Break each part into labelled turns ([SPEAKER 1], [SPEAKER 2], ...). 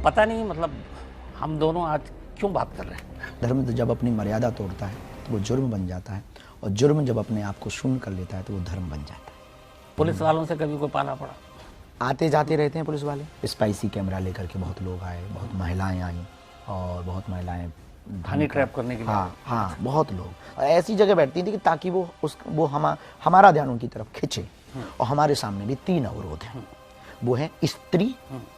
[SPEAKER 1] पता नहीं मतलब हम दोनों आज क्यों बात कर रहे हैं।
[SPEAKER 2] धर्म जब अपनी मर्यादा तोड़ता है तो वो जुर्म बन जाता है, और जुर्म जब अपने आप को शून्य कर लेता है तो वो धर्म बन जाता है।
[SPEAKER 1] पुलिस वालों से कभी कोई पाला पड़ा?
[SPEAKER 2] आते जाते रहते हैं पुलिस वाले। स्पाइसी कैमरा लेकर के बहुत लोग आए, बहुत महिलाएं आई, और बहुत महिलाएं
[SPEAKER 1] हनी ट्रैप करने के लिए।
[SPEAKER 2] हाँ, बहुत लोग। और ऐसी जगह बैठती थी कि ताकि वो हमारा ध्यान उनकी तरफ खींचे। और हमारे सामने भी 3 अवरोध हैं। वो है स्त्री,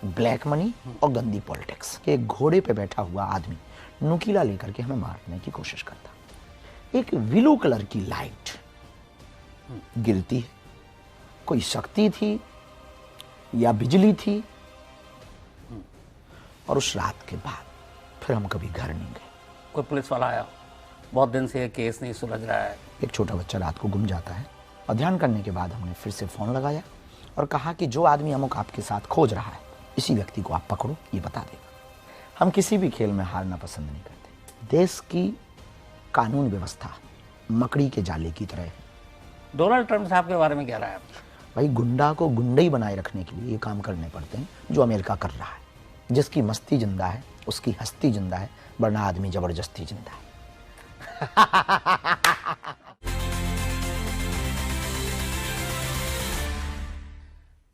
[SPEAKER 2] ब्लैक मनी और गंदी पॉलिटिक्स। एक घोड़े पे बैठा हुआ आदमी नुकीला लेकर के हमें मारने की कोशिश करता। एक ब्लू कलर की लाइट गिरती है। कोई शक्ति थी या बिजली थी, और उस रात के बाद फिर हम कभी घर नहीं गए।
[SPEAKER 1] कोई पुलिस वाला आया, बहुत दिन से ये केस नहीं सुलझ रहा है।
[SPEAKER 2] एक छोटा बच्चा रात को गुम जाता है, और ध्यान करने के बाद हमने फिर से फोन लगाया और कहा कि जो आदमी अमुक आपके साथ खोज रहा है, इसी व्यक्ति को आप पकड़ो, ये बता देगा। हम किसी भी खेल में हारना पसंद नहीं करते। देश की कानून व्यवस्था मकड़ी के जाले की तरह है।
[SPEAKER 1] डोनाल्ड ट्रंप साहब के बारे में क्या राय है आपकी?
[SPEAKER 2] भाई, गुंडा को गुंडा ही बनाए रखने के लिए ये काम करने पड़ते हैं जो अमेरिका कर रहा है। जिसकी मस्ती जिंदा है उसकी हस्ती जिंदा है, वरना आदमी जबरदस्ती जिंदा है।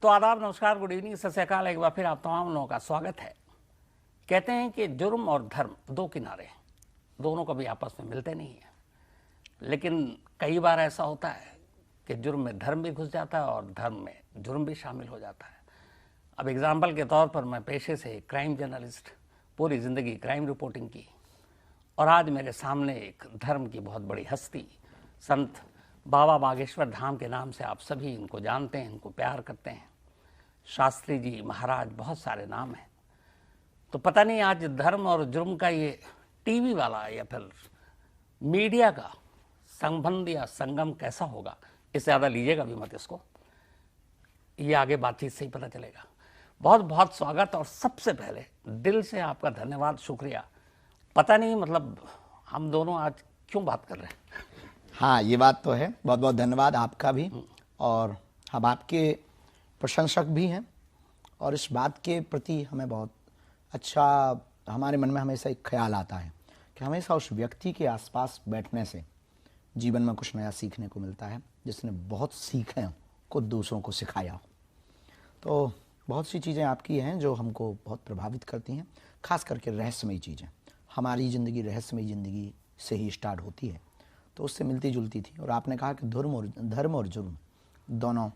[SPEAKER 1] तो आदाब, नमस्कार, गुड इवनिंग, सत श्री अकाल। एक बार फिर आप तमाम लोगों का स्वागत है। कहते हैं कि जुर्म और धर्म 2 किनारे हैं, दोनों कभी आपस में मिलते नहीं हैं। लेकिन कई बार ऐसा होता है कि जुर्म में धर्म भी घुस जाता है और धर्म में जुर्म भी शामिल हो जाता है। अब एग्जाम्पल के तौर पर मैं पेशे से क्राइम जर्नलिस्ट, पूरी ज़िंदगी क्राइम रिपोर्टिंग की, और आज मेरे सामने एक धर्म की बहुत बड़ी हस्ती, संत बाबा बागेश्वर धाम के नाम से आप सभी इनको जानते हैं, इनको प्यार करते हैं। शास्त्री जी, महाराज, बहुत सारे नाम हैं। तो पता नहीं आज धर्म और जुर्म का ये टीवी वाला या फिर मीडिया का संबंध या संगम कैसा होगा, इससे ज़्यादा लीजिएगा भी मत इसको, ये आगे बातचीत से ही पता चलेगा। बहुत बहुत स्वागत, और सबसे पहले दिल से आपका धन्यवाद, शुक्रिया। पता नहीं मतलब हम दोनों आज क्यों बात कर रहे हैं।
[SPEAKER 2] हाँ, ये बात तो है। बहुत बहुत धन्यवाद आपका भी, और हम आपके प्रशंसक भी हैं, और इस बात के प्रति हमें बहुत अच्छा, हमारे मन में हमेशा एक ख्याल आता है कि हमेशा उस व्यक्ति के आसपास बैठने से जीवन में कुछ नया सीखने को मिलता है, जिसने बहुत सीखे हो, कुछ दूसरों को सिखाया हो। तो बहुत सी चीज़ें आपकी हैं जो हमको बहुत प्रभावित करती हैं, खास करके रहस्यमयी चीज़ें। हमारी ज़िंदगी रहस्यमयी ज़िंदगी से ही स्टार्ट होती है, तो उससे मिलती जुलती थी। और आपने कहा कि धर्म और जुर्म दोनों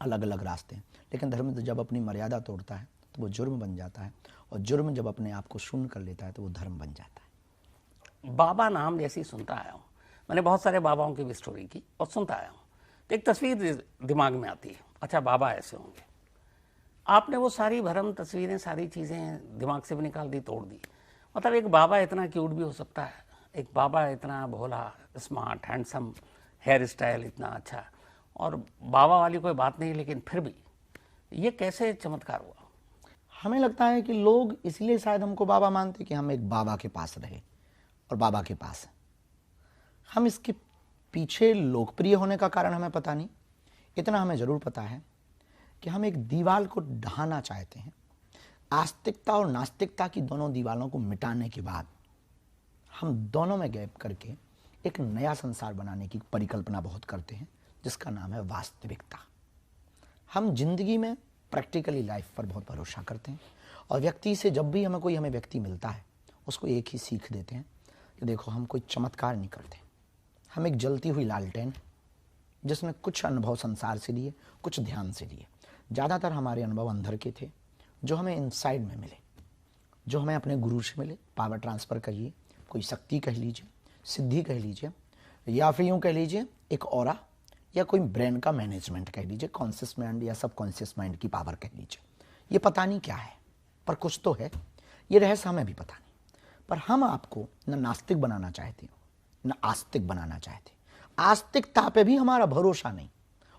[SPEAKER 2] अलग अलग रास्ते हैं, लेकिन धर्म जब अपनी मर्यादा तोड़ता है तो वो जुर्म बन जाता है, और जुर्म जब अपने आप को शून्य कर लेता है तो वो धर्म बन जाता है।
[SPEAKER 1] बाबा नाम जैसे ही सुनता आया हूँ, मैंने बहुत सारे बाबाओं की भी स्टोरी की और सुनता आया हूँ, तो एक तस्वीर दिमाग में आती है, अच्छा बाबा ऐसे होंगे। आपने वो सारी भरम तस्वीरें, सारी चीज़ें दिमाग से भी निकाल दी, तोड़ दी। मतलब एक बाबा इतना क्यूट भी हो सकता है, एक बाबा इतना भोला, स्मार्ट, हैंडसम, हेयर स्टाइल इतना अच्छा, और बाबा वाली कोई बात नहीं, लेकिन फिर भी ये कैसे चमत्कार हुआ?
[SPEAKER 2] हमें लगता है कि लोग इसलिए शायद हमको बाबा मानते कि हम एक बाबा के पास रहे और बाबा के पास हैं। हम इसके पीछे लोकप्रिय होने का कारण हमें पता नहीं, इतना हमें ज़रूर पता है कि हम एक दीवार को ढहाना चाहते हैं। आस्तिकता और नास्तिकता की दोनों दीवारों को मिटाने के बाद हम दोनों में गैप करके एक नया संसार बनाने की परिकल्पना बहुत करते हैं, जिसका नाम है वास्तविकता। हम जिंदगी में प्रैक्टिकली लाइफ पर बहुत भरोसा करते हैं, और व्यक्ति से जब भी हमें व्यक्ति मिलता है उसको एक ही सीख देते हैं कि देखो, हम कोई चमत्कार नहीं करते, हम एक जलती हुई लालटेन जिसमें कुछ अनुभव संसार से लिए, कुछ ध्यान से लिए। ज़्यादातर हमारे अनुभव अंदर के थे, जो हमें इनसाइड में मिले, जो हमें अपने गुरु से मिले। पावर ट्रांसफ़र कहिए, कोई शक्ति कह लीजिए, सिद्धि कह लीजिए, या फिर यूँ कह लीजिए एक ऑरा, या कोई ब्रेन का मैनेजमेंट कह लीजिए, कॉन्शियस माइंड या सबकॉन्शियस माइंड की पावर कह लीजिए। ये पता नहीं क्या है, पर कुछ तो है। ये रहस्य हमें भी पता नहीं। पर हम आपको न नास्तिक बनाना चाहते, न आस्तिक बनाना चाहते। आस्तिकता पे भी हमारा भरोसा नहीं,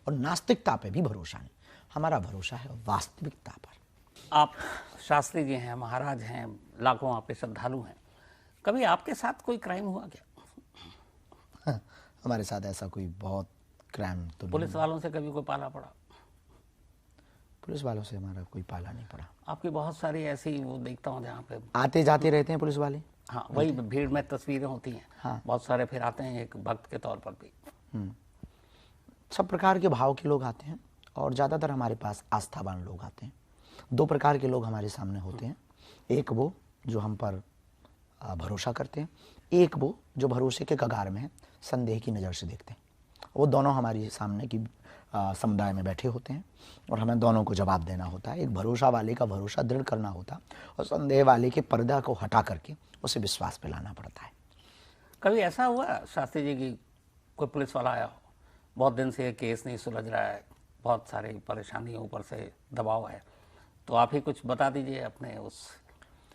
[SPEAKER 2] और नास्तिकता पे भी भरोसा नहीं। हमारा भरोसा है वास्तविकता पर।
[SPEAKER 1] आप शास्त्री जी हैं, महाराज हैं, लाखों आपके श्रद्धालु हैं, कभी आपके साथ कोई क्राइम हुआ क्या?
[SPEAKER 2] हमारे साथ ऐसा कोई बहुत क्राइम तो
[SPEAKER 1] पुलिस वालों से कभी कोई पाला पड़ा?
[SPEAKER 2] पुलिस वालों से हमारा कोई पाला नहीं पड़ा।
[SPEAKER 1] आपकी बहुत सारी ऐसी वो देखता हूँ जहाँ पे
[SPEAKER 2] आते जाते रहते हैं पुलिस वाले।
[SPEAKER 1] हाँ वही भीड़ में तस्वीरें होती हैं।
[SPEAKER 2] हाँ।
[SPEAKER 1] बहुत सारे फिर आते हैं एक भक्त के तौर पर भी।
[SPEAKER 2] सब प्रकार के भाव के लोग आते हैं और ज़्यादातर हमारे पास आस्थावान लोग आते हैं। दो प्रकार के लोग हमारे सामने होते हैं, एक वो जो हम पर भरोसा करते हैं, एक वो जो भरोसे के कगार में है, संदेह की नज़र से देखते हैं। वो दोनों हमारे सामने की समुदाय में बैठे होते हैं और हमें दोनों को जवाब देना होता है। एक भरोसा वाले का भरोसा दृढ़ करना होता और संदेह वाले के पर्दा को हटा करके उसे विश्वास पे लाना पड़ता है।
[SPEAKER 1] कभी ऐसा हुआ शास्त्री जी की कोई पुलिस वाला आया हो, बहुत दिन से ये केस नहीं सुलझ रहा है, बहुत सारी परेशानियों ऊपर से दबाव है, तो आप ही कुछ बता दीजिए अपने उस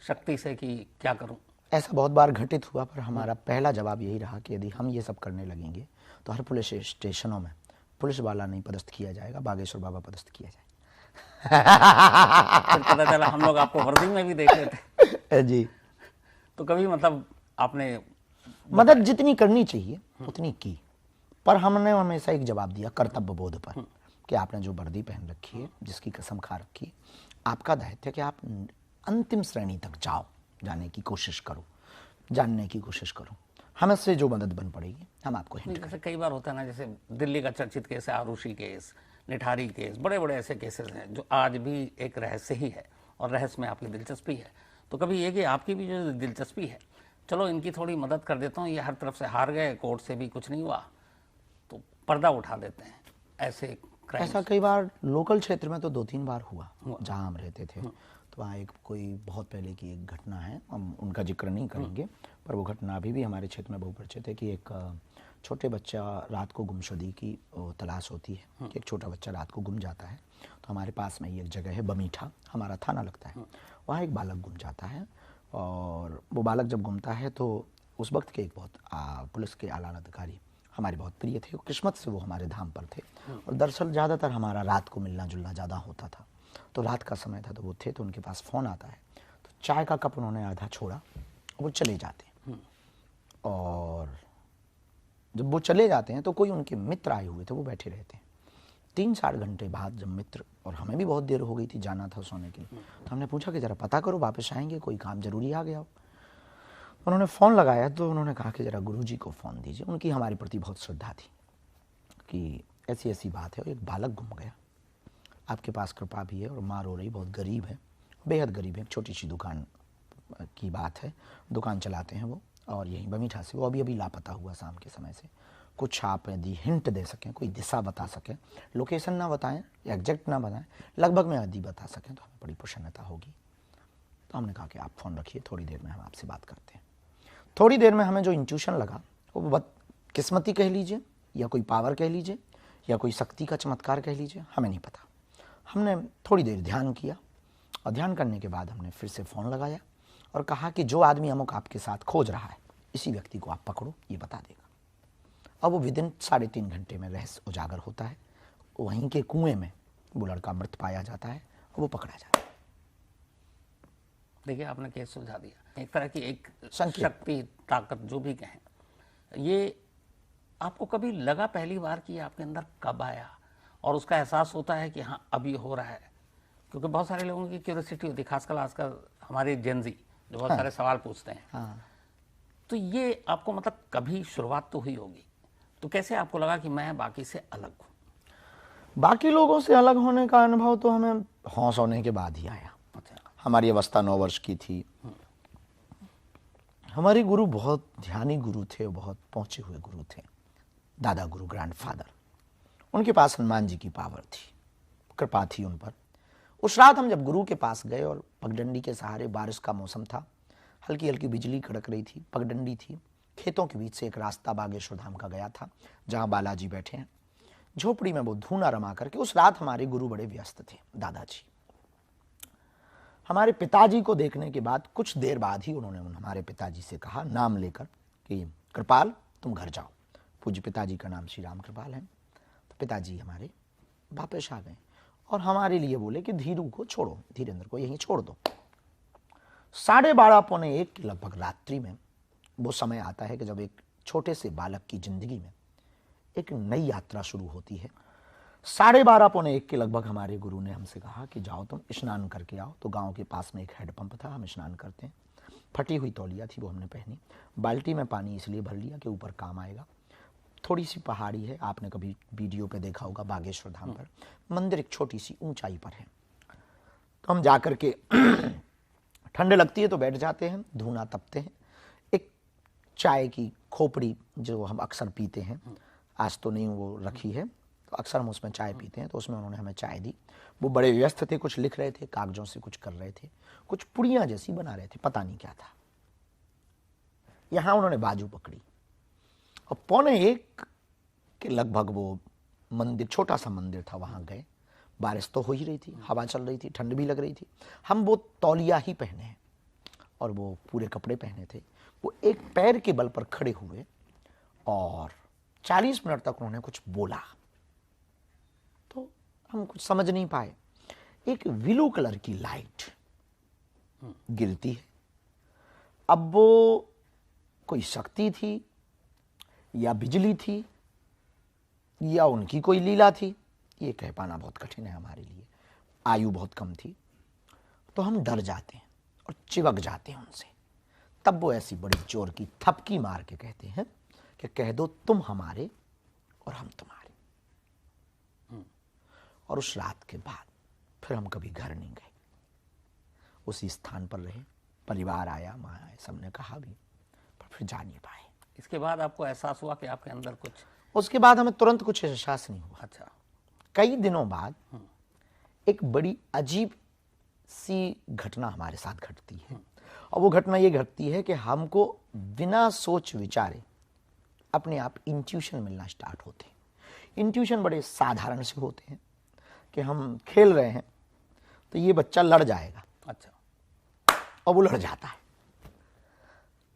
[SPEAKER 1] शक्ति से कि क्या करूं?
[SPEAKER 2] ऐसा बहुत बार घटित हुआ, पर हमारा पहला जवाब यही रहा कि यदि हम ये सब करने लगेंगे तो हर पुलिस स्टेशनों में पुलिस वाला नहीं पदस्थ किया जाएगा, बागेश्वर बाबा पदस्थ किया जाएगा।
[SPEAKER 1] फिर पता चला हम लोग आपको वर्दी में भी देख रहे थे।
[SPEAKER 2] जी।
[SPEAKER 1] तो कभी मतलब आपने
[SPEAKER 2] मदद जितनी करनी चाहिए उतनी की, पर हमने हमेशा एक जवाब दिया कर्तव्य बोध पर कि आपने जो वर्दी पहन रखी है, जिसकी कसम खा रखी है, आपका दायित्व है कि आप अंतिम श्रेणी तक जाओ, जाने की कोशिश करो, जानने की कोशिश करो, हमें से जो मदद बन पड़ेगी हम आपको हिंट
[SPEAKER 1] जैसे कई बार होता है ना, जैसे दिल्ली का चर्चित केस है आरुषि केस, निठारी केस, बड़े बड़े ऐसे केसेस हैं जो आज भी एक रहस्य ही है और रहस्य में आपकी दिलचस्पी है। तो कभी ये कि आपकी भी जो दिलचस्पी है, चलो इनकी थोड़ी मदद कर देता हूँ, ये हर तरफ से हार गए, कोर्ट से भी कुछ नहीं हुआ, तो पर्दा उठा देते हैं ऐसे क्राइम।
[SPEAKER 2] ऐसा कई बार लोकल क्षेत्र में तो 2-3 बार हुआ जहाँ हम रहते थे। तो वहाँ एक कोई बहुत पहले की एक घटना है, हम उनका जिक्र नहीं करेंगे, पर वो घटना अभी भी हमारे क्षेत्र में बहुपरिचित है कि एक छोटे बच्चा रात को गुमशुदगी की तलाश होती है कि एक छोटा बच्चा रात को गुम जाता है। तो हमारे पास में ही एक जगह है बमीठा, हमारा थाना लगता है, वहाँ एक बालक गुम जाता है। और वो बालक जब गुमता है तो उस वक्त के एक बहुत पुलिस के आला अधिकारी हमारे बहुत प्रिय थे, किस्मत से वो हमारे धाम पर थे। और दरअसल ज़्यादातर हमारा रात को मिलना जुलना ज़्यादा होता था, तो रात का समय था तो वो थे, तो उनके पास फ़ोन आता है, तो चाय का कप उन्होंने आधा छोड़ा, वो चले जाते हैं। और जब वो चले जाते हैं तो कोई उनके मित्र आए हुए थे, वो बैठे रहते हैं। 3-4 घंटे बाद जब मित्र, और हमें भी बहुत देर हो गई थी, जाना था सोने के लिए, तो हमने पूछा कि ज़रा पता करो वापस आएंगे, कोई काम ज़रूरी आ गया हो। उन्होंने फ़ोन लगाया तो उन्होंने कहा कि ज़रा गुरुजी को फ़ोन दीजिए। उनकी हमारे प्रति बहुत श्रद्धा थी कि ऐसी ऐसी बात है, एक बालक गुम गया, आपके पास कृपा भी है और माँ रो रही, बहुत गरीब है, बेहद गरीब है, छोटी सी दुकान की बात है, दुकान चलाते हैं वो, और यहीं बमीठा से वो अभी लापता हुआ शाम के समय से। कुछ आप यदि हिंट दे सकें, कोई दिशा बता सकें, लोकेशन ना बताएं, एग्जैक्ट ना बताएं, लगभग में यदि बता सकें तो हमें बड़ी प्रसन्नता होगी। तो हमने कहा कि आप फ़ोन रखिए, थोड़ी देर में हम आपसे बात करते हैं। थोड़ी देर में हमें जो इंट्यूशन लगा वो बहुत किस्मती कह लीजिए, या कोई पावर कह लीजिए, या कोई शक्ति का चमत्कार कह लीजिए, हमें नहीं पता। हमने थोड़ी देर ध्यान किया और ध्यान करने के बाद हमने फिर से फ़ोन लगाया और कहा कि जो आदमी अमुक आपके साथ खोज रहा है, इसी व्यक्ति को आप पकड़ो, ये बता देगा। अब वो विदिन 3.5 घंटे में रहस्य उजागर होता है, वहीं के कुएं में वो लड़का मृत पाया जाता है और वो पकड़ा जाता है।
[SPEAKER 1] देखिए आपने केस सुलझा दिया, एक तरह की एक
[SPEAKER 2] संकेत।
[SPEAKER 1] शक्ति, ताकत, जो भी कहें। ये आपको कभी लगा पहली बार कि आपके अंदर कब आया और उसका एहसास होता है कि हाँ अब ये हो रहा है? क्योंकि बहुत सारे लोगों की क्यूरियोसिटी होती है, खासकर आजकल हमारे जेनजी जो बहुत सारे सवाल पूछते हैं। तो ये आपको मतलब कभी शुरुआत तो हुई होगी, तो कैसे आपको लगा कि मैं बाकी से अलग हूँ?
[SPEAKER 2] बाकी लोगों से अलग होने का अनुभव तो हमें होश होने के बाद ही आया।
[SPEAKER 1] अच्छा।
[SPEAKER 2] हमारी अवस्था 9 वर्ष की थी। हमारे गुरु बहुत ध्यानी गुरु थे, बहुत पहुंचे हुए गुरु थे, दादा गुरु, ग्रैंडफादर। उनके पास हनुमान जी की पावर थी, कृपा थी उन पर। उस रात हम जब गुरु के पास गए और पगडंडी के सहारे, बारिश का मौसम था, हल्की हल्की बिजली कड़क रही थी, पगडंडी थी, खेतों के बीच से एक रास्ता बागेश्वर धाम का गया था जहाँ बालाजी बैठे हैं। झोपड़ी में वो धूना रमा करके, उस रात हमारे गुरु बड़े व्यस्त थे, दादाजी। हमारे पिताजी को देखने के बाद कुछ देर बाद ही उन्होंने हमारे पिताजी से कहा, नाम लेकर, कि कृपाल तुम घर जाओ। पूज्य पिताजी का नाम श्री राम कृपाल है। तो पिताजी हमारे वापस आ गए और हमारे लिए बोले कि धीरू को छोड़ो, धीरेन्द्र को यहीं छोड़ दो। 12:30 पौने 1 की लगभग रात्रि में वो समय आता है कि जब एक छोटे से बालक की जिंदगी में एक नई यात्रा शुरू होती है। 12:30 पौने 1 के लगभग हमारे गुरु ने हमसे कहा कि जाओ तुम स्नान करके आओ। तो गांव के पास में एक हैंडपंप था, हम स्नान करते हैं। फटी हुई तौलिया थी, वो हमने पहनी। बाल्टी में पानी इसलिए भर लिया कि ऊपर काम आएगा। थोड़ी सी पहाड़ी है, आपने कभी वीडियो पे देखा होगा, बागेश्वर धाम पर मंदिर एक छोटी सी ऊंचाई पर है। तो हम जाकर के ठंड लगती है तो बैठ जाते हैं, धूना तपते हैं। एक चाय की खोपड़ी जो हम अक्सर पीते हैं, आज तो नहीं वो रखी है, तो अक्सर हम उसमें चाय पीते हैं। तो उसमें उन्होंने हमें चाय दी। वो बड़े व्यस्त थे, कुछ लिख रहे थे, कागजों से कुछ कर रहे थे, कुछ पुड़ियाँ जैसी बना रहे थे, पता नहीं क्या था। यहाँ उन्होंने बाजू पकड़ी और 12:45 के लगभग वो मंदिर, छोटा सा मंदिर था, वहाँ गए। बारिश तो हो ही रही थी, हवा चल रही थी, ठंड भी लग रही थी। हम वो तौलिया ही पहने हैं और वो पूरे कपड़े पहने थे। वो एक पैर के बल पर खड़े हुए और 40 मिनट तक उन्होंने कुछ बोला। तो हम कुछ समझ नहीं पाए। एक ब्लू कलर की लाइट गिरती है। अब वो कोई शक्ति थी या बिजली थी या उनकी कोई लीला थी, ये कह पाना बहुत कठिन है हमारे लिए। आयु बहुत कम थी। तो हम डर जाते हैं और चिपक जाते हैं उनसे। तब वो ऐसी बड़ी जोर की थपकी मार के कहते हैं कि कह दो तुम हमारे और हम तुम्हारे। और उस रात के बाद फिर हम कभी घर नहीं गए, उसी स्थान पर रहे। परिवार आया, माँ आए, सबने कहा भी, पर फिर जा नहीं पाए।
[SPEAKER 1] इसके बाद आपको एहसास हुआ कि आपके अंदर कुछ?
[SPEAKER 2] उसके बाद हमें तुरंत कुछ एहसास नहीं हुआ।
[SPEAKER 1] अच्छा।
[SPEAKER 2] कई दिनों बाद एक बड़ी अजीब सी घटना हमारे साथ घटती है। और वो घटना ये घटती है कि हमको बिना सोच विचारे अपने आप इंट्यूशन मिलना स्टार्ट होते हैं। इंट्यूशन बड़े साधारण से होते हैं कि हम खेल रहे हैं तो ये बच्चा लड़ जाएगा।
[SPEAKER 1] अच्छा।
[SPEAKER 2] और वो लड़ जाता है।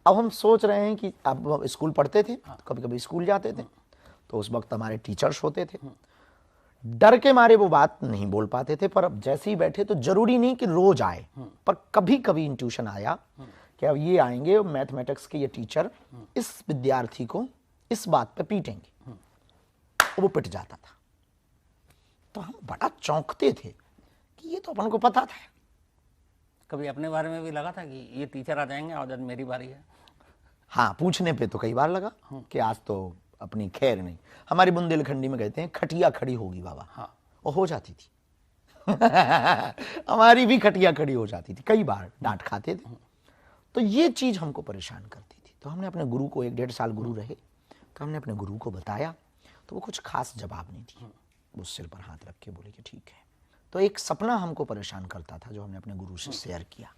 [SPEAKER 2] अब हम सोच रहे हैं कि अब स्कूल पढ़ते थे, तो कभी कभी स्कूल जाते थे, तो उस वक्त हमारे टीचर्स होते थे। डर के मारे वो बात नहीं बोल पाते थे, पर अब जैसे ही बैठे तो जरूरी नहीं कि रोज आए, पर कभी कभी इंट्यूशन आया कि अब ये आएंगे मैथमेटिक्स के ये टीचर इस विद्यार्थी को इस बात पे पीटेंगे। वो पिट जाता था। तो हम बड़ा चौंकते थे कि ये तो अपन को पता था।
[SPEAKER 1] कभी अपने बारे में भी लगा था कि ये टीचर आ जाएंगे और आज मेरी बारी है?
[SPEAKER 2] हाँ, पूछने पे तो कई बार लगा कि आज तो अपनी खैर नहीं। हमारी बुंदेलखंडी में कहते हैं खटिया खड़ी होगी बाबा।
[SPEAKER 1] हाँ।
[SPEAKER 2] और हो जाती थी। हमारी भी खटिया खड़ी हो जाती थी, कई बार डांट खाते थे। तो ये चीज हमको परेशान करती थी। तो हमने अपने गुरु को, 1-1.5 साल गुरु रहे, तो हमने अपने गुरु को बताया। तो वो कुछ खास जवाब नहीं दी। वो सिर पर हाथ रख के बोले कि ठीक है। तो एक सपना हमको परेशान करता था जो हमने अपने गुरु से शेयर किया।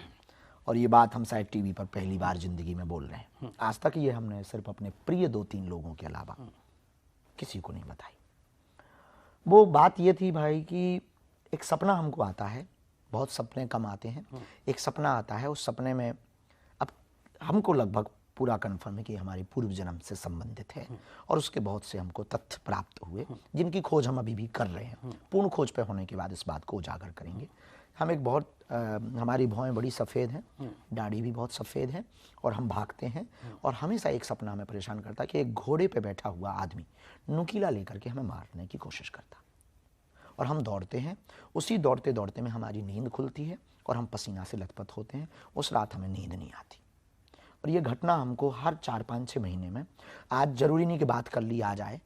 [SPEAKER 2] और ये बात हम शायद टीवी पर पहली बार जिंदगी में बोल रहे हैं। आज तक ये हमने सिर्फ अपने प्रिय 2-3 लोगों के अलावा किसी को नहीं बताई। वो बात ये थी भाई कि एक सपना हमको आता है, बहुत सपने कम आते हैं। एक सपना आता है, उस सपने में अब हमको लगभग पूरा कन्फर्म है कि हमारे पूर्व जन्म से संबंधित है। और उसके बहुत से हमको तथ्य प्राप्त हुए जिनकी खोज हम अभी भी कर रहे हैं। पूर्ण खोज पे होने के बाद इस बात को उजागर करेंगे। हम एक बहुत हमारी भौहें बड़ी सफ़ेद हैं, दाढ़ी भी बहुत सफ़ेद है, और हम भागते हैं। और हमेशा एक सपना हमें परेशान करता कि एक घोड़े पे बैठा हुआ आदमी नुकीला लेकर के हमें मारने की कोशिश करता। और हम दौड़ते हैं। उसी दौड़ते दौड़ते में हमारी नींद खुलती है और हम पसीना से लथपथ होते हैं। उस रात हमें नींद नहीं आती। और ये घटना हमको हर 4-5-6 महीने में, आज जरूरी नहीं कि बात कर ली आ जाए,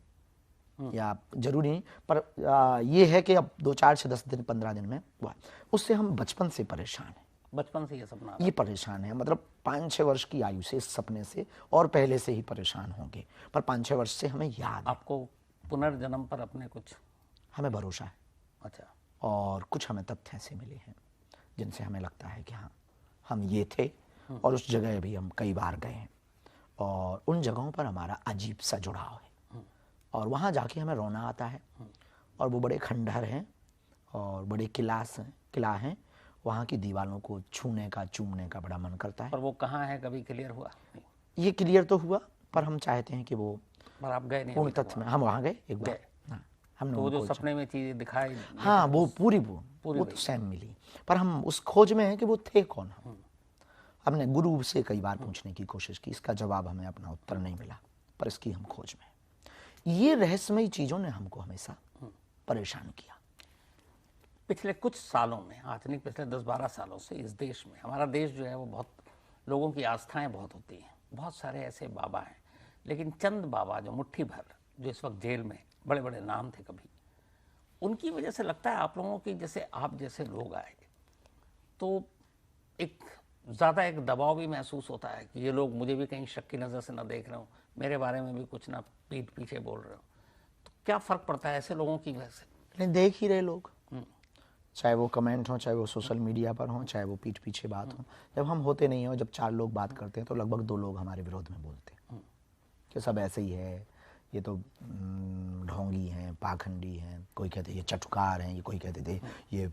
[SPEAKER 2] या जरूरी नहीं, पर ये है कि अब 2-4 से 10 दिन 15 दिन में हुआ। उससे हम बचपन से परेशान हैं।
[SPEAKER 1] बचपन से ये सपना?
[SPEAKER 2] ये परेशान है, मतलब 5-6 वर्ष की आयु से इस सपने से, और पहले से ही परेशान होंगे, पर 5-6 वर्ष से हमें याद।
[SPEAKER 1] आपको पुनर्जन्म पर अपने कुछ?
[SPEAKER 2] हमें भरोसा है।
[SPEAKER 1] अच्छा।
[SPEAKER 2] और कुछ हमें तथ्य ऐसे मिले हैं जिनसे हमें लगता है कि हाँ, हम ये थे। और उस जगह भी हम कई बार गए हैं और उन जगहों पर हमारा अजीब सा जुड़ाव है। और वहाँ जाके हमें रोना आता है। और वो बड़े खंडहर हैं और बड़े किला हैं। वहाँ की दीवारों को छूने का, चूमने का बड़ा मन करता है।
[SPEAKER 1] पर वो कहाँ है, कभी क्लियर हुआ?
[SPEAKER 2] ये क्लियर तो हुआ, पर हम चाहते हैं कि वो,
[SPEAKER 1] पर आप गए नहीं?
[SPEAKER 2] पूर्ण तथ्य में हम वहाँ गए एक बार। हाँ, हमने
[SPEAKER 1] तो वो जो सपने में चीजें दिखाई,
[SPEAKER 2] हाँ, वो पूरी वो तो सेम मिली। पर हम उस खोज में हैं कि वो थे कौन। हमने गुरु से कई बार पूछने की कोशिश की, इसका जवाब हमें अपना उत्तर नहीं मिला, पर इसकी हम खोज में। ये रहस्यमयी चीज़ों ने हमको हमेशा परेशान किया।
[SPEAKER 1] पिछले कुछ सालों में, आज नहीं पिछले 10-12 सालों से इस देश में, हमारा देश जो है वो बहुत, लोगों की आस्थाएं बहुत होती हैं, बहुत सारे ऐसे बाबा हैं, लेकिन चंद बाबा जो मुट्ठी भर, जो इस वक्त जेल में, बड़े बड़े नाम थे कभी, उनकी वजह से लगता है आप लोगों की, जैसे आप जैसे लोग आए तो एक ज़्यादा एक दबाव भी महसूस होता है कि ये लोग मुझे भी कहीं शक की नज़र से ना देख रहे हो, मेरे बारे में भी कुछ ना पीठ पीछे बोल रहे हो, तो क्या फ़र्क पड़ता है ऐसे लोगों की वजह से?
[SPEAKER 2] लेकिन देख ही रहे लोग, चाहे वो कमेंट हो, चाहे वो सोशल मीडिया पर हो, चाहे वो पीठ पीछे बात हो। जब हम होते नहीं हो, जब 4 लोग बात करते हैं तो लगभग 2 लोग हमारे विरोध में बोलते हैं कि सब ऐसे ही है, ये तो ढोंगी हैं, पाखंडी हैं, कोई कहते ये चटुकार हैं, ये कोई कहते थे ये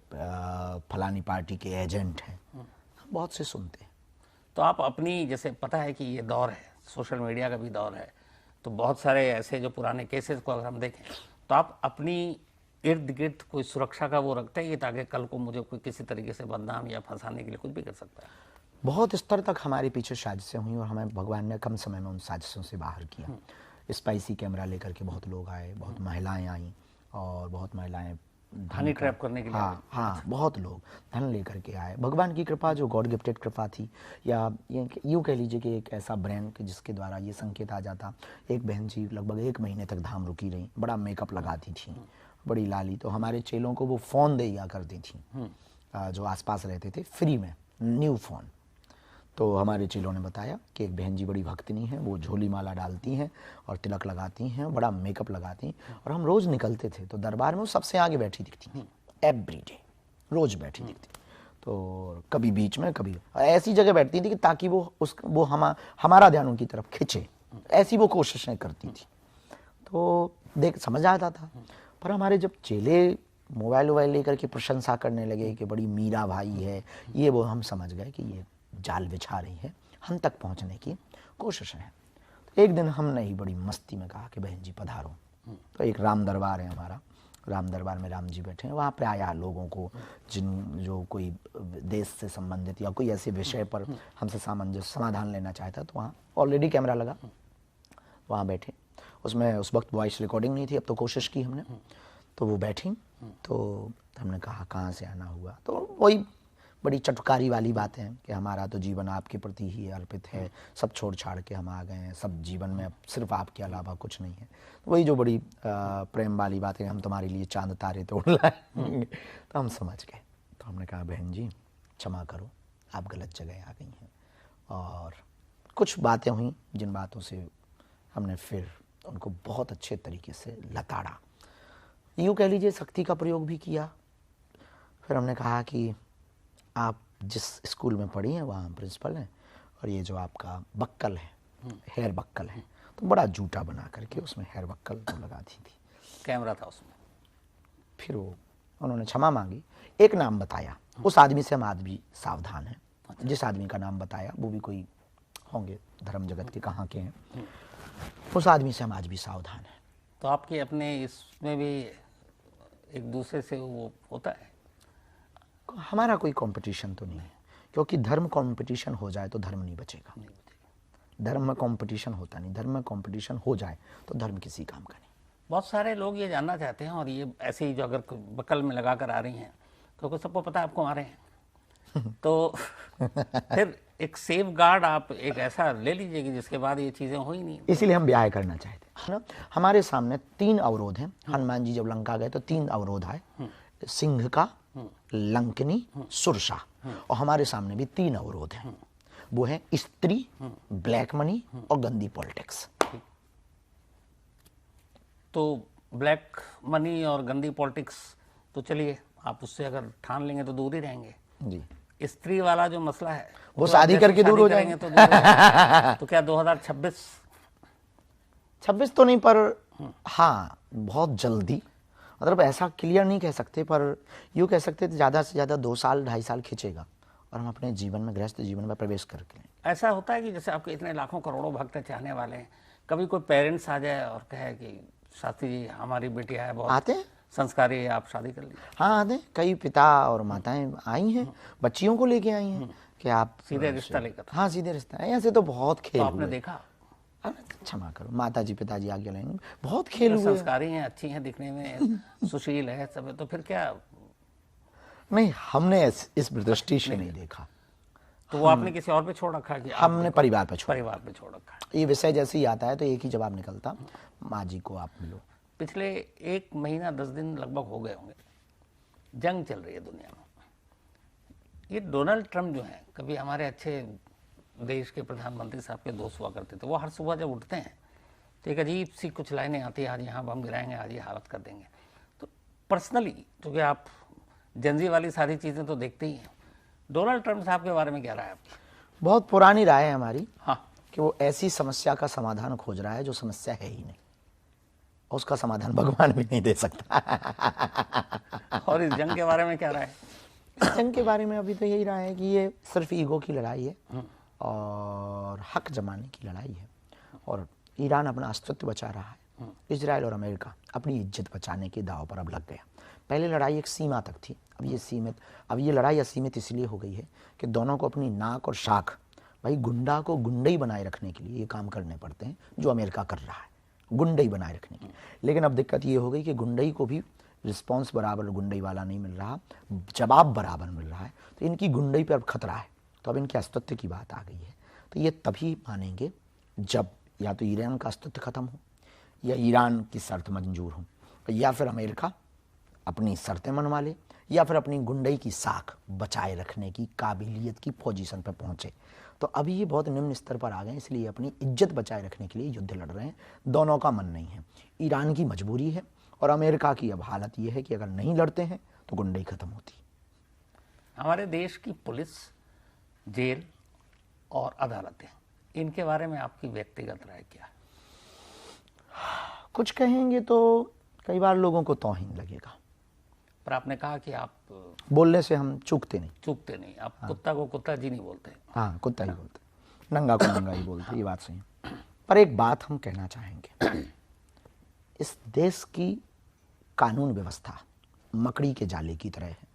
[SPEAKER 2] फलानी पार्टी के एजेंट हैं। हम बहुत से सुनते हैं।
[SPEAKER 1] तो आप अपनी, जैसे पता है कि ये दौर है, सोशल मीडिया का भी दौर है, तो बहुत सारे ऐसे जो पुराने केसेस को अगर हम देखें तो आप अपनी इर्द गिर्द कोई सुरक्षा का वो रखते हैं ताकि कल को मुझे कोई किसी तरीके से बदनाम या फंसाने के लिए कुछ भी कर सकता है?
[SPEAKER 2] बहुत स्तर तक हमारे पीछे साजिशें हुई और हमें भगवान ने कम समय में उन साजिशों से बाहर किया। स्पाइसी कैमरा लेकर के बहुत लोग आए, बहुत महिलाएं आईं और बहुत महिलाएं
[SPEAKER 1] हनी ट्रैप करने के लिए।
[SPEAKER 2] हाँ, बहुत लोग धन लेकर के आए। भगवान की कृपा, जो गॉड गिफ्टेड कृपा थी, या यूँ कह लीजिए कि एक ऐसा ब्रांड कि जिसके द्वारा ये संकेत आ जाता। एक बहन जी लगभग 1 महीने तक धाम रुकी रही, बड़ा मेकअप लगाती थी, बड़ी लाली, तो हमारे चेलों को वो फ़ोन दिया करती थी जो आसपास रहते थे, फ्री में, न्यू फ़ोन। तो हमारे चेलों ने बताया कि एक बहन जी बड़ी भक्तिनी है, वो झोली माला डालती हैं और तिलक लगाती हैं, बड़ा मेकअप लगाती हैं, और हम रोज़ निकलते थे तो दरबार में वो सबसे आगे बैठी दिखती थी, एवरीडे रोज़ बैठी दिखती। तो कभी बीच में, कभी ऐसी जगह बैठती थी कि ताकि वो हमारा ध्यान उनकी तरफ खींचे, ऐसी वो कोशिशें करती थी। तो देख समझ आता था। पर हमारे जब चेले मोबाइल वोबाइल लेकर के प्रशंसा करने लगे कि बड़ी मीरा भाई है, ये वो, हम समझ गए कि ये जाल बिछा रही है, हम तक पहुंचने की कोशिश है। तो एक दिन हमने ही बड़ी मस्ती में कहा कि बहन जी पधारो। तो एक राम दरबार है हमारा, राम दरबार में राम जी बैठे हैं, वहाँ पे आया लोगों को जो कोई देश से संबंधित या कोई ऐसे विषय पर हमसे सामंजस्य समाधान लेना चाहता, तो वहाँ ऑलरेडी कैमरा लगा, वहाँ बैठे। उसमें उस वक्त वॉइस रिकॉर्डिंग नहीं थी, अब तो कोशिश की हमने। तो वो बैठी, तो हमने कहा कहाँ से आना हुआ, तो वही बड़ी चटकारी वाली बातें हैं कि हमारा तो जीवन आपके प्रति ही अर्पित है, सब छोड़ छाड़ के हम आ गए हैं, सब जीवन में सिर्फ आपके अलावा कुछ नहीं है। तो वही जो बड़ी प्रेम वाली बातें, हम तुम्हारे लिए चांद तारे तोड़ लाए। तो हम समझ गए। तो हमने कहा बहन जी क्षमा करो, आप गलत जगह आ गई हैं। और कुछ बातें हुई जिन बातों से हमने फिर उनको बहुत अच्छे तरीके से लताड़ा, यूँ कह लीजिए शक्ति का प्रयोग भी किया। फिर हमने कहा कि आप जिस स्कूल में पढ़ी हैं वहाँ प्रिंसिपल हैं, और ये जो आपका बक्कल है, हेयर बक्कल है, तो बड़ा जूटा बना करके उसमें हेयर बक्कल तो लगा दी थी,
[SPEAKER 1] कैमरा था उसमें।
[SPEAKER 2] फिर वो उन्होंने क्षमा मांगी, एक नाम बताया, उस आदमी से हम आज भी सावधान हैं। जिस आदमी का नाम बताया वो भी कोई होंगे धर्म जगत के, कहाँ के हैं, उस आदमी से हम आज भी सावधान हैं।
[SPEAKER 1] तो आपके अपने इसमें भी एक दूसरे से वो होता है?
[SPEAKER 2] हमारा कोई कंपटीशन तो नहीं है, क्योंकि धर्म कंपटीशन हो जाए तो धर्म नहीं बचेगा। धर्म में कंपटीशन होता नहीं, धर्म में कंपटीशन हो जाए तो धर्म किसी काम का नहीं।
[SPEAKER 1] बहुत सारे लोग ये जानना चाहते हैं, और ये ऐसे ही जो अगर बकल में लगा कर आ रही हैं, क्योंकि सबको पता है आपको मारे हैं, तो फिर एक सेफ गार्ड आप एक ऐसा ले लीजिए कि जिसके बाद ये चीज़ें हो ही नहीं।
[SPEAKER 2] इसीलिए हम ब्याह करना चाहते हैं ना। हमारे सामने 3 अवरोध हैं। हनुमान जी जब लंका गए तो 3 अवरोध आए, सिंह का, लंकनी, सुरसा, और हमारे सामने भी 3 अवरोध हैं। वो है स्त्री, ब्लैक मनी और गंदी पॉलिटिक्स।
[SPEAKER 1] तो ब्लैक मनी और गंदी पॉलिटिक्स तो चलिए आप उससे अगर ठान लेंगे तो दूर ही रहेंगे
[SPEAKER 2] जी।
[SPEAKER 1] स्त्री वाला जो मसला है
[SPEAKER 2] वो शादी करके दूर हो जाएंगे
[SPEAKER 1] तो दूर हो जाएंगे। तो क्या 2026
[SPEAKER 2] तो नहीं, पर हाँ बहुत जल्दी, मतलब ऐसा क्लियर नहीं कह सकते, पर यूँ कह सकते थे ज़्यादा से ज़्यादा 2 साल 2.5 साल खींचेगा और हम अपने जीवन में, गृहस्थ जीवन में प्रवेश करके।
[SPEAKER 1] ऐसा होता है कि जैसे आपके इतने लाखों करोड़ों भक्त चाहने वाले हैं, कभी कोई पेरेंट्स आ जाए और कहे कि शास्त्री जी हमारी बेटियां है बहुत
[SPEAKER 2] आते हैं
[SPEAKER 1] संस्कारी है, आप शादी कर लीजिए?
[SPEAKER 2] हाँ आते हैं, कई पिता और माताएं आई हैं, बच्चियों को लेके आई हैं कि आप
[SPEAKER 1] सीधे रिश्ता लेकर।
[SPEAKER 2] हाँ सीधे रिश्ता है, ऐसे तो बहुत खेल
[SPEAKER 1] तो आपने
[SPEAKER 2] हुए।
[SPEAKER 1] देखा?
[SPEAKER 2] क्षमा करो, माता जी पिताजी आगे लेंगे, बहुत खेल हुए।
[SPEAKER 1] संस्कारी हैं, अच्छी हैं दिखने में, सुशील है सब, तो फिर क्या?
[SPEAKER 2] नहीं, हमने इस दृष्टि से नहीं देखा।
[SPEAKER 1] तो वो आपने किसी और पे छोड़ रखा है कि
[SPEAKER 2] हमने परिवार पे छोड़ा।
[SPEAKER 1] परिवार पे छोड़ रखा है।
[SPEAKER 2] ये विषय जैसे ही आता है तो एक ही जवाब निकलता, माँ जी को आप मिलो।
[SPEAKER 1] पिछले 1 महीना 10 दिन लगभग हो गए होंगे, जंग चल रही है दुनिया में। ये डोनाल्ड ट्रंप जो हैं, कभी हमारे अच्छे देश के प्रधानमंत्री साहब के दोस्त हुआ करते थे। वो हर सुबह जब उठते हैं तो एक अजीब सी कुछ लाइनें आती है, आज यहाँ बम गिराएंगे, आज ये हालत कर देंगे। तो पर्सनली, क्योंकि आप जनजी वाली सारी चीज़ें तो देखते ही हैं, डोनाल्ड ट्रंप साहब के बारे में क्या राय है आपकी?
[SPEAKER 2] बहुत पुरानी राय है हमारी,
[SPEAKER 1] हाँ,
[SPEAKER 2] कि वो ऐसी समस्या का समाधान खोज रहा है जो समस्या है ही नहीं, और उसका समाधान भगवान भी नहीं दे सकता।
[SPEAKER 1] और इस जंग के बारे में क्या राय है?
[SPEAKER 2] इस जंग के बारे में अभी तो यही राय है कि ये सिर्फ ईगो की लड़ाई है और हक जमाने की लड़ाई है, और ईरान अपना अस्तित्व बचा रहा है, इजराइल और अमेरिका अपनी इज्जत बचाने के दाव पर अब लग गया। पहले लड़ाई एक सीमा तक थी, अब ये लड़ाई असीमित इसलिए हो गई है कि दोनों को अपनी नाक और शाख, भाई गुंडा को गुंडे ही बनाए रखने के लिए ये काम करने पड़ते हैं जो अमेरिका कर रहा है, गुंडे ही बनाए रखने के लिए। लेकिन अब दिक्कत ये हो गई कि गुंडई को भी रिस्पॉन्स बराबर गुंडई वाला नहीं मिल रहा, जवाब बराबर मिल रहा है, तो इनकी गुंडई पर अब खतरा है। तो अब इनके अस्तित्व की बात आ गई है। तो ये तभी मानेंगे जब या तो ईरान का अस्तित्व खत्म हो, या ईरान की शर्त मंजूर हो, या फिर अमेरिका अपनी शर्तें मनवा ले, या फिर अपनी गुंडई की साख बचाए रखने की काबिलियत की पोजीशन पर पहुंचे। तो अभी ये बहुत निम्न स्तर पर आ गए, इसलिए अपनी इज्जत बचाए रखने के लिए युद्ध लड़ रहे हैं। दोनों का मन नहीं है, ईरान की मजबूरी है और अमेरिका की अब हालत ये है कि अगर नहीं लड़ते हैं तो गुंडई खत्म होती।
[SPEAKER 1] हमारे देश की पुलिस, जेल और अदालतें, इनके बारे में आपकी व्यक्तिगत राय क्या है?
[SPEAKER 2] कुछ कहेंगे तो कई बार लोगों को तौहीन लगेगा,
[SPEAKER 1] पर आपने कहा कि आप
[SPEAKER 2] बोलने से हम चूकते नहीं।
[SPEAKER 1] आप कुत्ता को कुत्ता जी नहीं बोलते।
[SPEAKER 2] हाँ, कुत्ता ही बोलते, नंगा को नंगा ही बोलते, ये बात सही है। पर एक बात हम कहना चाहेंगे, इस देश की कानून व्यवस्था मकड़ी के जाले की तरह है,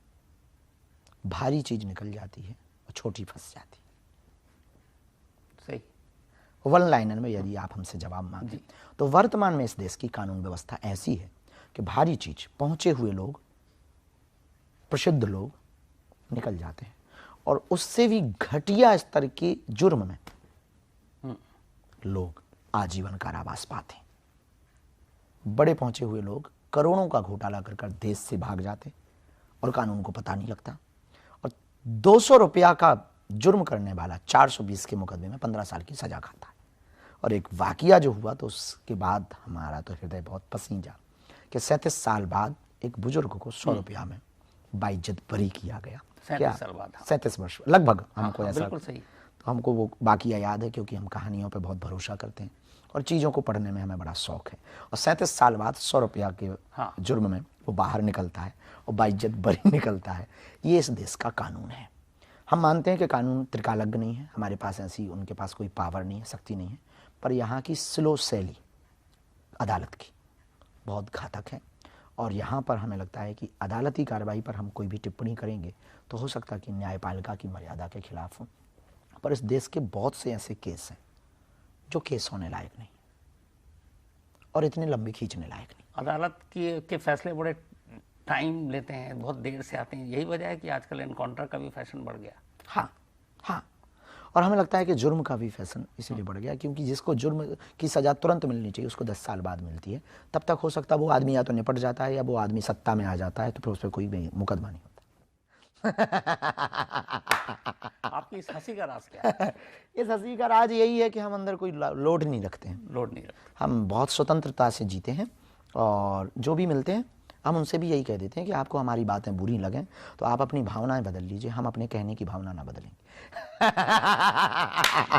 [SPEAKER 2] भारी चीज निकल जाती है और छोटी फंस जाती है।
[SPEAKER 1] सही।
[SPEAKER 2] वन लाइनर में यदि आप हमसे जवाब मांगे तो वर्तमान में इस देश की कानून व्यवस्था ऐसी है कि भारी चीज, पहुंचे हुए लोग, प्रसिद्ध लोग निकल जाते हैं, और उससे भी घटिया स्तर के जुर्म में लोग आजीवन कारावास पाते हैं। बड़े पहुंचे हुए लोग करोड़ों का घोटाला कर देश से भाग जाते और कानून को पता नहीं लगता, और 200 रुपया का जुर्म करने वाला 420 के मुकदमे में 15 साल की सजा खाता है। और एक वाकया जो हुआ तो उसके बाद हमारा तो हृदय बहुत पसीजा कि 37 साल बाद एक बुजुर्ग को 100 रुपया में बाइज्जत बरी किया गया।
[SPEAKER 1] 37 साल बाद?
[SPEAKER 2] 37 वर्ष लगभग हमको ऐसा,
[SPEAKER 1] बिल्कुल सही।
[SPEAKER 2] तो हमको वो वाकया याद है क्योंकि हम कहानियों पे बहुत भरोसा करते हैं और चीज़ों को पढ़ने में हमें बड़ा शौक है। और 37 साल बाद 100 रुपया के जुर्म में वो बाहर निकलता है और बाइज्जत बरी निकलता है। ये इस देश का कानून है। हम मानते हैं कि कानून त्रिकालज्ञ नहीं है, हमारे पास ऐसी उनके पास कोई पावर नहीं है, शक्ति नहीं है, पर यहाँ की स्लो शैली अदालत की बहुत घातक है। और यहाँ पर हमें लगता है कि अदालती कार्रवाई पर हम कोई भी टिप्पणी करेंगे तो हो सकता है कि न्यायपालिका की मर्यादा के खिलाफ हो। पर इस देश के बहुत से ऐसे केस हैं जो केस होने लायक नहीं और इतने लंबी खींचने लायक नहीं।
[SPEAKER 1] अदालत के फैसले बड़े टाइम लेते हैं, बहुत देर से आते हैं। यही वजह है कि आजकल एनकाउंटर का भी फैशन बढ़ गया।
[SPEAKER 2] हाँ, और हमें लगता है कि जुर्म का भी फैशन इसीलिए बढ़ गया क्योंकि जिसको जुर्म की सजा तुरंत मिलनी चाहिए उसको 10 साल बाद मिलती है। तब तक हो सकता है वो आदमी या तो निपट जाता है या वो आदमी सत्ता में आ जाता है, तो फिर उस पर कोई भी मुकदमा नहीं होता।
[SPEAKER 1] आपकी इस हंसी का राज क्या है?
[SPEAKER 2] इस हंसी का राज यही है कि हम अंदर कोई लोड नहीं रखते हैं।
[SPEAKER 1] लोड नहीं रखते।
[SPEAKER 2] हम बहुत स्वतंत्रता से जीते हैं और जो भी मिलते हैं हम उनसे भी यही कह देते हैं कि आपको हमारी बातें बुरी लगें तो आप अपनी भावनाएं बदल लीजिए, हम अपने कहने की भावना ना बदलेंगे।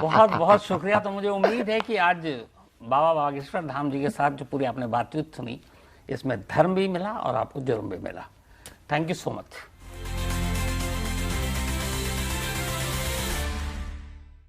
[SPEAKER 1] बहुत बहुत शुक्रिया। तो मुझे उम्मीद है कि आज बाबा बागेश्वर धाम जी के साथ जो पूरी आपने बातचीत सुनी, इसमें धर्म भी मिला और आपको जुर्म भी मिला। Thank you so much.